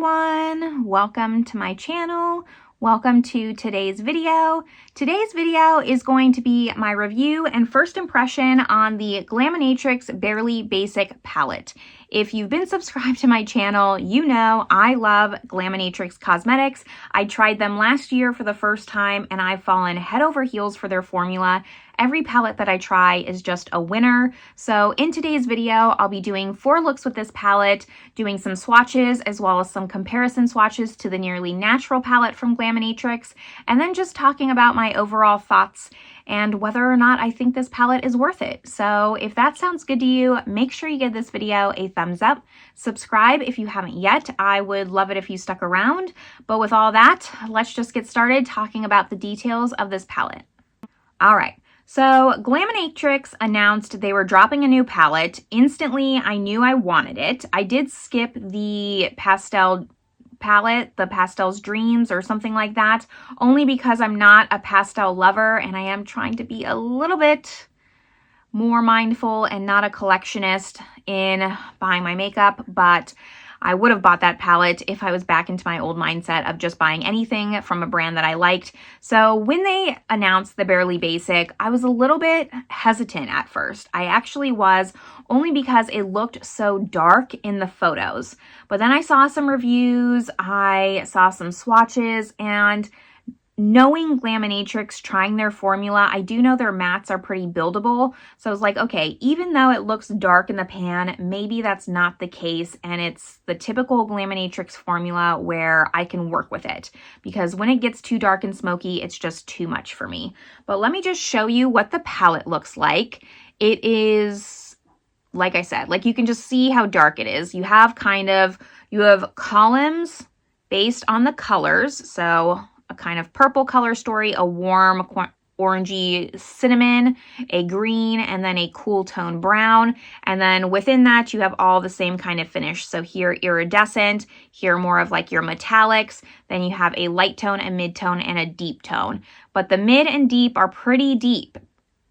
everyone, welcome to my channel. Welcome to today's video. Today's video is going to be my review and first impression on the Glaminatrix Barely Basic palette. If you've been subscribed to my channel, you know I love Glaminatrix cosmetics. I tried them last year for the first time and I've fallen head over heels for their formula. Every palette that I try is just a winner. So in today's video, I'll be doing 4 looks with this palette, doing some swatches as well as some comparison swatches to the Nearly Natural palette from Glaminatrix, and then just talking about my overall thoughts and whether or not I think this palette is worth it. So if that sounds good to you, make sure you give this video a thumbs up. Subscribe if you haven't yet. I would love it if you stuck around. But with all that, let's just get started talking about the details of this palette. All right. So Glaminatrix announced they were dropping a new palette. Instantly, I knew I wanted it. I did skip the pastel palette, the Pastel's Dreams or something like that, only because I'm not a pastel lover and I am trying to be a little bit more mindful and not a collectionist in buying my makeup, but I would have bought that palette if I was back into my old mindset of just buying anything from a brand that I liked. So when they announced the Barely Basic, I was a little bit hesitant at first. I actually was, only because it looked so dark in the photos. But then I saw some reviews, I saw some swatches, and knowing Glaminatrix, trying their formula, I do know their mattes are pretty buildable. So I was like, okay, even though it looks dark in the pan, maybe that's not the case. And it's the typical Glaminatrix formula where I can work with it. Because when it gets too dark and smoky, it's just too much for me. But let me just show you what the palette looks like. It is, like I said, like you can just see how dark it is. You have columns based on the colors. So a kind of purple color story, a warm orangey cinnamon, a green, and then a cool tone brown. And then within that, you have all the same kind of finish. So here iridescent, here more of like your metallics. Then you have a light tone, a mid-tone, and a deep tone. But the mid and deep are pretty deep.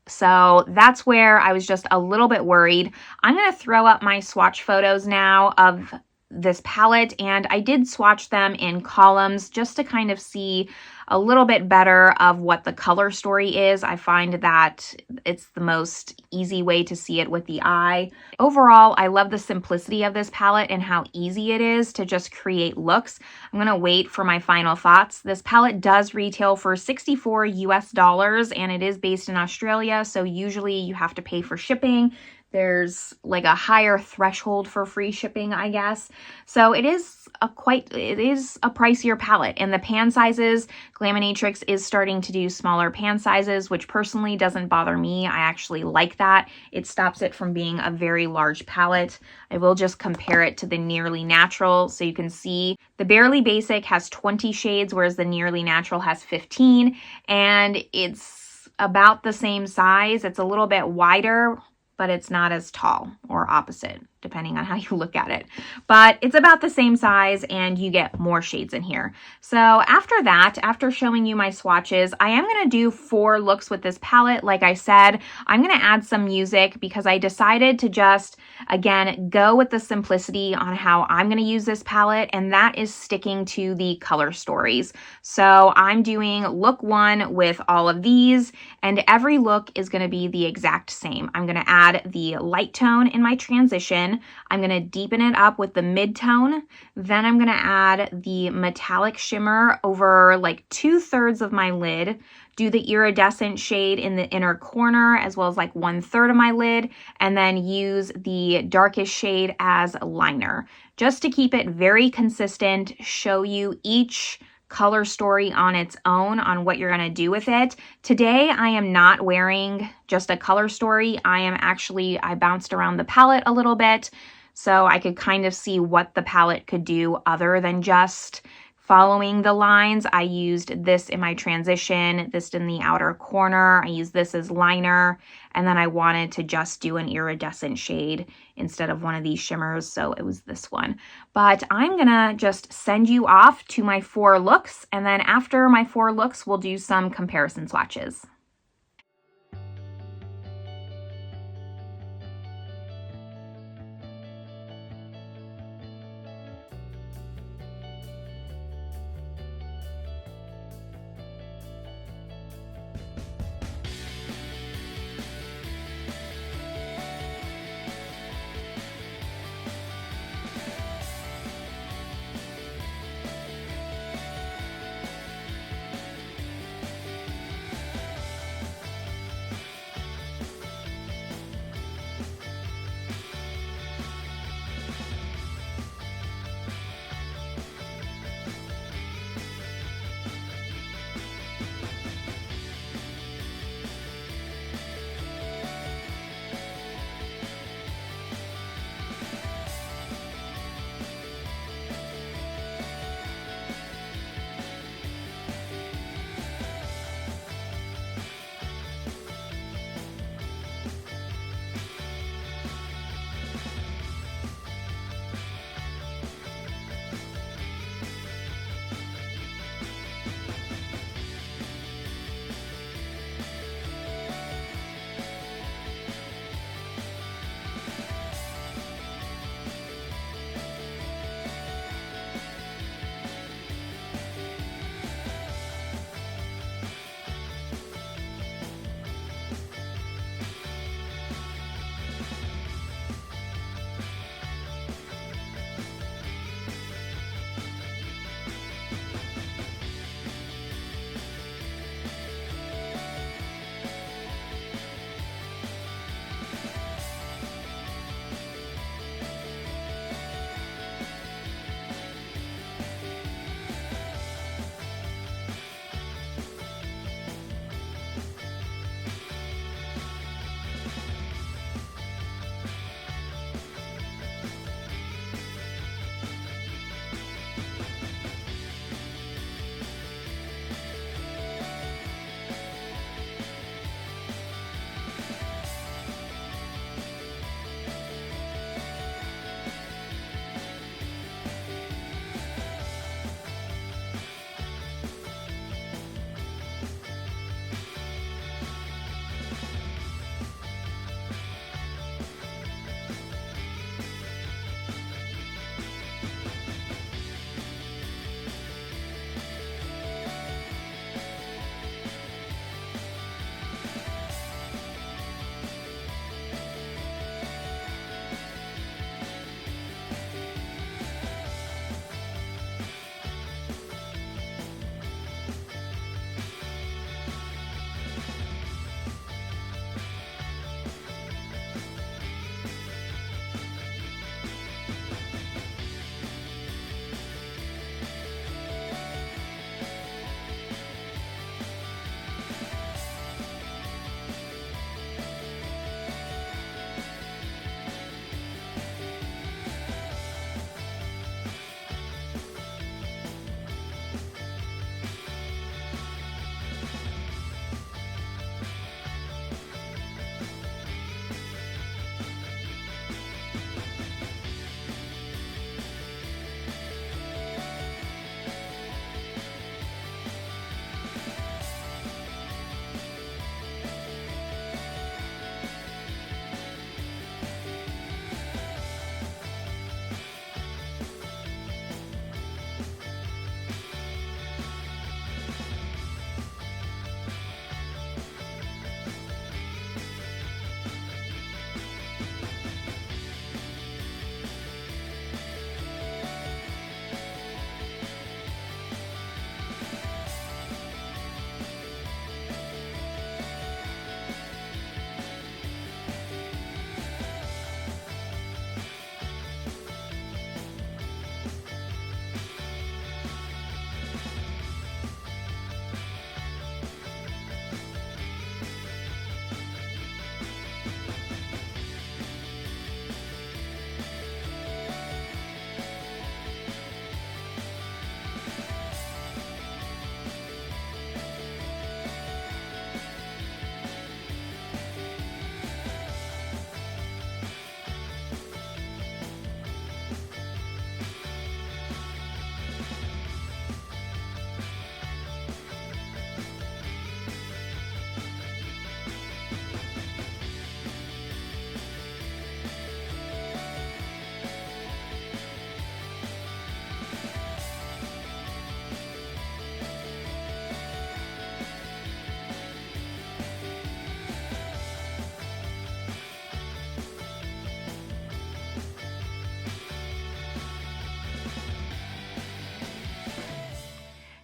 So that's where I was just a little bit worried. I'm going to throw up my swatch photos now of this palette, and I did swatch them in columns just to kind of see a little bit better of what the color story is. I find that it's the most easy way to see it with the eye. Overall, I love the simplicity of this palette and how easy it is to just create looks. I'm gonna wait for my final thoughts. This palette does retail for $64 US, and it is based in Australia, so usually you have to pay for shipping. There's like a higher threshold for free shipping, I guess. So it is a pricier palette. And the pan sizes, Glaminatrix is starting to do smaller pan sizes, which personally doesn't bother me. I actually like that. It stops it from being a very large palette. I will just compare it to the Nearly Natural so you can see the Barely Basic has 20 shades, whereas the Nearly Natural has 15, and it's about the same size. It's a little bit wider, but it's not as tall, or opposite, depending on how you look at it. But it's about the same size and you get more shades in here. So after that, after showing you my swatches, I am gonna do 4 looks with this palette. Like I said, I'm gonna add some music because I decided to just, again, go with the simplicity on how I'm gonna use this palette, and that is sticking to the color stories. So I'm doing look 1 with all of these, and every look is gonna be the exact same. I'm gonna add the light tone in my transition. I'm going to deepen it up with the mid-tone. Then I'm going to add the metallic shimmer over like 2/3 of my lid, do the iridescent shade in the inner corner as well as like 1/3 of my lid, and then use the darkest shade as a liner. Just to keep it very consistent, show you each color story on its own on what you're going to do with it. Today, I am not wearing just a color story. I bounced around the palette a little bit so I could kind of see what the palette could do other than just following the lines. I used this in my transition, this in the outer corner. I used this as liner, and then I wanted to just do an iridescent shade instead of one of these shimmers, so it was this one. But I'm gonna just send you off to my 4 looks, and then after my 4 looks, we'll do some comparison swatches.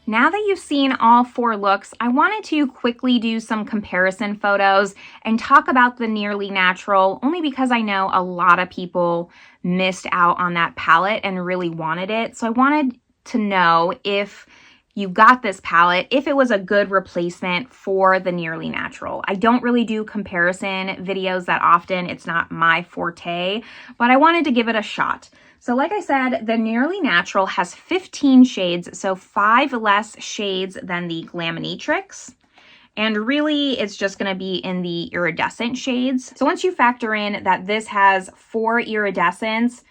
Now that you've seen all 4 looks, I wanted to quickly do some comparison photos and talk about the Nearly Natural, only because I know a lot of people missed out on that palette and really wanted it. So I wanted to know if you got this palette, if it was a good replacement for the Nearly Natural. I don't really do comparison videos that often. It's not my forte, but I wanted to give it a shot. So like I said, the Nearly Natural has 15 shades, so 5 less shades than the Glaminatrix. And really, it's just going to be in the iridescent shades. So once you factor in that this has 4 iridescents,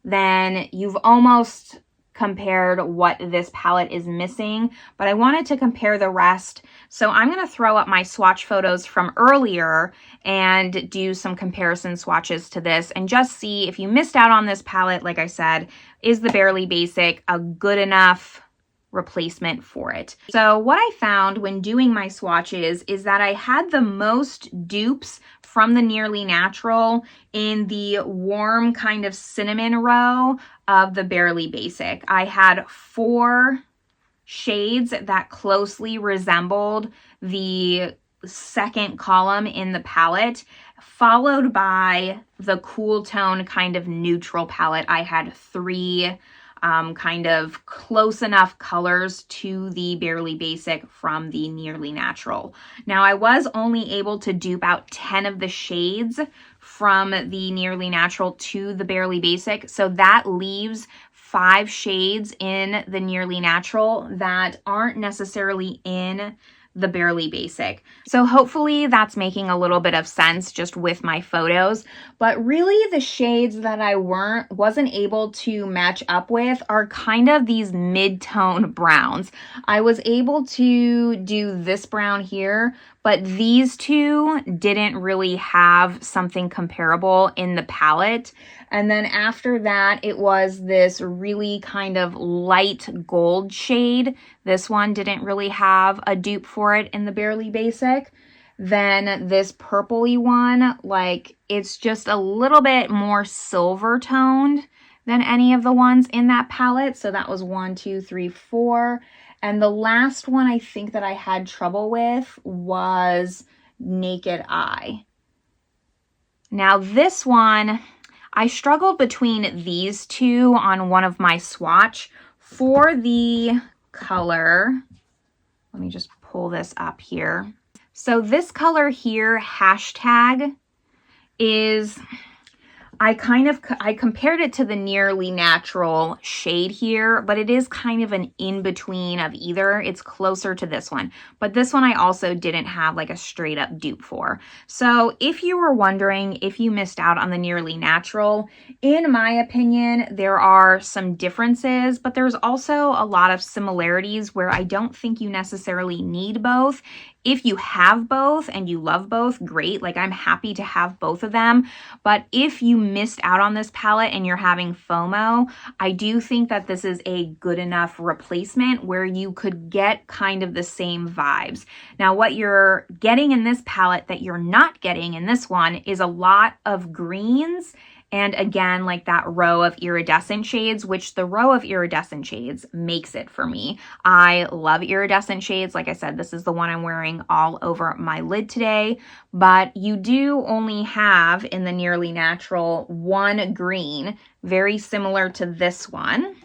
then you've almost compared what this palette is missing, but I wanted to compare the rest. So I'm going to throw up my swatch photos from earlier and do some comparison swatches to this and just see if you missed out on this palette. Like I said, is the Barely Basic a good enough replacement for it? So what I found when doing my swatches is that I had the most dupes from the Nearly Natural in the warm kind of cinnamon row of the Barely Basic. I had 4 shades that closely resembled the second column in the palette, followed by the cool tone kind of neutral palette. I had 3 kind of close enough colors to the Barely Basic from the Nearly Natural. Now, I was only able to dupe out 10 of the shades from the Nearly Natural to the Barely Basic, so that leaves 5 shades in the Nearly Natural that aren't necessarily in the Barely Basic. So hopefully that's making a little bit of sense just with my photos. But really the shades that I wasn't able to match up with are kind of these mid-tone browns. I was able to do this brown here, but these 2 didn't really have something comparable in the palette. And then after that, it was this really kind of light gold shade. This one didn't really have a dupe for it in the Barely Basic. Then this purpley one, like, it's just a little bit more silver toned than any of the ones in that palette. So that was 1, 2, 3, 4. And the last one I think that I had trouble with was Naked Eye. Now this one, I struggled between these 2 on one of my swatch. For the color, let me just pull this up here. So this color here, hashtag, is, I compared it to the Nearly Natural shade here, but it is kind of an in-between of either. It's closer to this one, but this one I also didn't have like a straight up dupe for. So if you were wondering if you missed out on the Nearly Natural, in my opinion, there are some differences, but there's also a lot of similarities where I don't think you necessarily need both. If you have both and you love both, great. Like, I'm happy to have both of them. But if you missed out on this palette and you're having FOMO, I do think that this is a good enough replacement where you could get kind of the same vibes. Now, what you're getting in this palette that you're not getting in this one is a lot of greens. And again, like that row of iridescent shades, which the row of iridescent shades makes it for me. I love iridescent shades. Like I said, this is the one I'm wearing all over my lid today. But you do only have in the Nearly Natural 1 green, very similar to this one.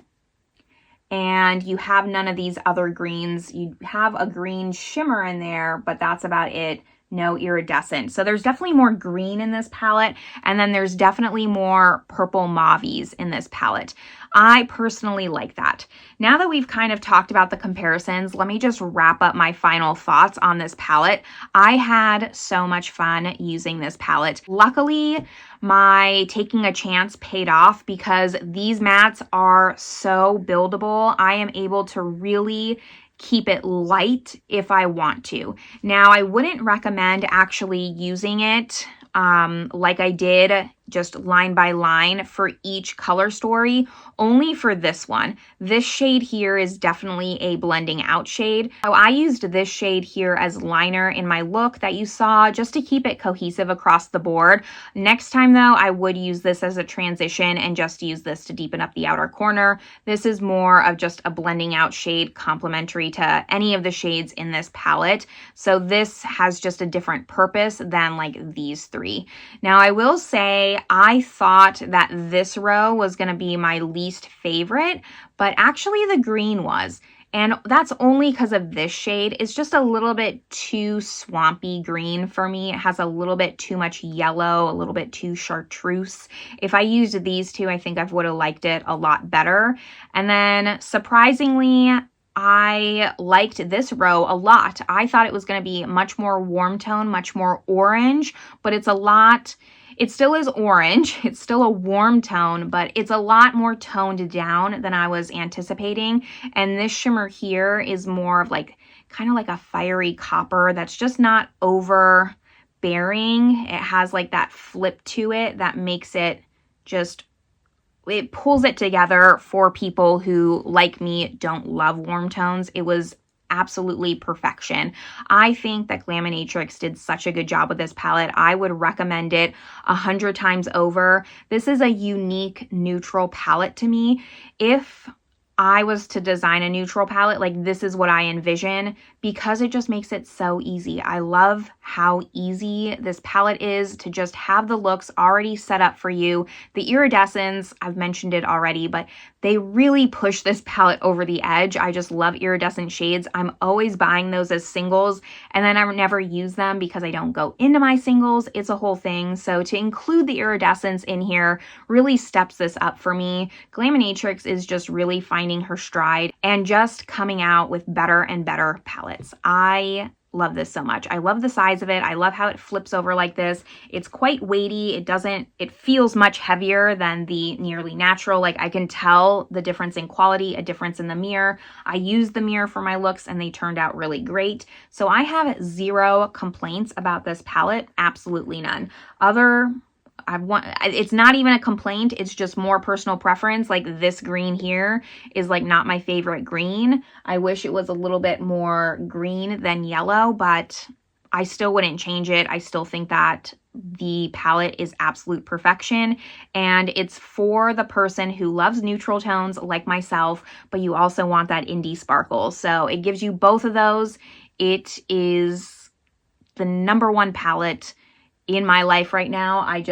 And you have none of these other greens. You have a green shimmer in there, but that's about it. No iridescent. So there's definitely more green in this palette, and then there's definitely more purple mauves in this palette. I personally like that. Now that we've kind of talked about the comparisons, let me just wrap up my final thoughts on this palette. I had so much fun using this palette. Luckily, my taking a chance paid off because these mattes are so buildable. I am able to really keep it light if I want to. Now, I wouldn't recommend actually using it like I did just line by line for each color story, only for this one. This shade here is definitely a blending out shade. So I used this shade here as liner in my look that you saw, just to keep it cohesive across the board. Next time though, I would use this as a transition and just use this to deepen up the outer corner. This is more of just a blending out shade, complementary to any of the shades in this palette. So this has just a different purpose than like these three. Now I will say, I thought that this row was going to be my least favorite, but actually the green was. And that's only because of this shade. It's just a little bit too swampy green for me. It has a little bit too much yellow, a little bit too chartreuse. If I used these two, I think I would have liked it a lot better. And then surprisingly, I liked this row a lot. I thought it was going to be much more warm tone, much more orange, but it's a lot... It still is orange, it's still a warm tone, but it's a lot more toned down than I was anticipating. And this shimmer here is more of like, kind of like a fiery copper that's just not overbearing. It has like that flip to it that makes it just, it pulls it together for people who, like me, don't love warm tones. It was absolutely perfection. I think that Glaminatrix did such a good job with this palette. I would recommend it 100 times over. This is a unique neutral palette to me. If I was to design a neutral palette, like this is what I envision, because it just makes it so easy. I love how easy this palette is to just have the looks already set up for you. The iridescence, I've mentioned it already, but they really push this palette over the edge. I just love iridescent shades. I'm always buying those as singles, and then I never use them because I don't go into my singles. It's a whole thing. So to include the iridescence in here really steps this up for me. Glaminatrix is just really finding her stride and just coming out with better and better palettes. I love this so much. I love the size of it. I love how it flips over like this. It's quite weighty. It feels much heavier than the Nearly Natural. Like I can tell the difference in quality, a difference in the mirror. I used the mirror for my looks and they turned out really great. So I have zero complaints about this palette. Absolutely none. It's not even a complaint, it's just more personal preference. Like this green here is like not my favorite green. I wish it was a little bit more green than yellow, but I still wouldn't change it. I still think that the palette is absolute perfection, and it's for the person who loves neutral tones like myself, but you also want that indie sparkle. So it gives you both of those. It is the #1 palette in my life right now. I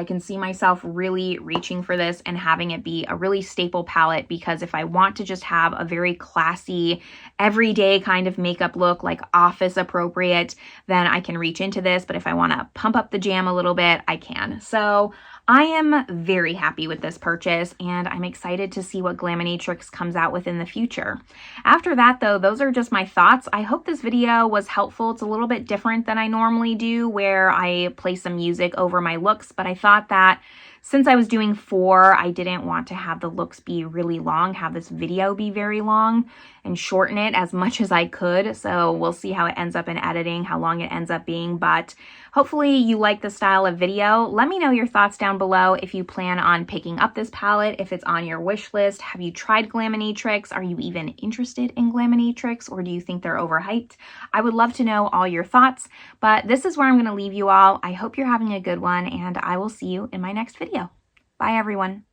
can see myself really reaching for this and having it be a really staple palette, because if I want to just have a very classy, everyday kind of makeup look, like office appropriate, then I can reach into this. But if I want to pump up the jam a little bit, I can. So I am very happy with this purchase, and I'm excited to see what Glaminatrix comes out with in the future. After that though, those are just my thoughts. I hope this video was helpful. It's a little bit different than I normally do, where I play some music over my looks, but I thought that since I was doing 4, I didn't want to have the looks be really long, have this video be very long, and shorten it as much as I could. So we'll see how it ends up in editing, how long it ends up being, but hopefully you like the style of video. Let me know your thoughts down below if you plan on picking up this palette, if it's on your wish list. Have you tried Glaminatrix? Are you even interested in Glaminatrix, or do you think they're overhyped? I would love to know all your thoughts, but this is where I'm going to leave you all. I hope you're having a good one, and I will see you in my next video. Bye, everyone.